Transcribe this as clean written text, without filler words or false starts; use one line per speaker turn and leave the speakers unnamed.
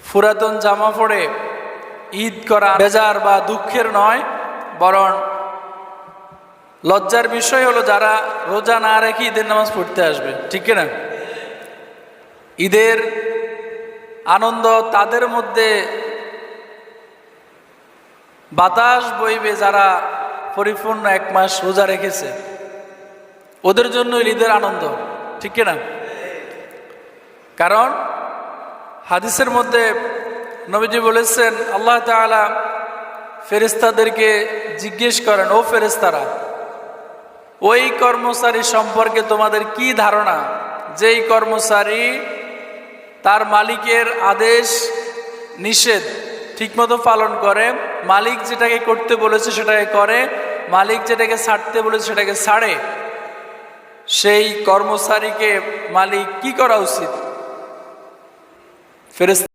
পুরাতন জামা পরে ঈদ করা বেজার বা দুঃখের নয়, বরং লজ্জার বিষয় হলো যারা রোজা না রেখে ঈদের নামাজ পড়তে আসবে, ঠিক কিনা? ঈদের আনন্দ তাদের মধ্যে বাতাস বইবে যারা পরিপূর্ণ এক মাস রোজা রেখেছে, ওদের জন্য ঈদের আনন্দ, ঠিক কিনা? কারণ হাদিসের মধ্যে নবীজি বলেছেন, আল্লাহ তাআলা ফেরেশতাদেরকে জিজ্ঞেস করেন, ও ফেরেশতারা, ওই কর্মচারী সম্পর্কে তোমাদের কি ধারণা যেই কর্মচারী তার মালিকের আদেশ নিষেধ ঠিকমতো পালন করে, মালিক যেটাকে করতে বলেছে সেটাকে করে, মালিক যেটাকে ছাড়তে বলেছে সেটাকে ছাড়ে, সেই কর্মচারীকে মালিক কি করা উচিত? ফেরেশতা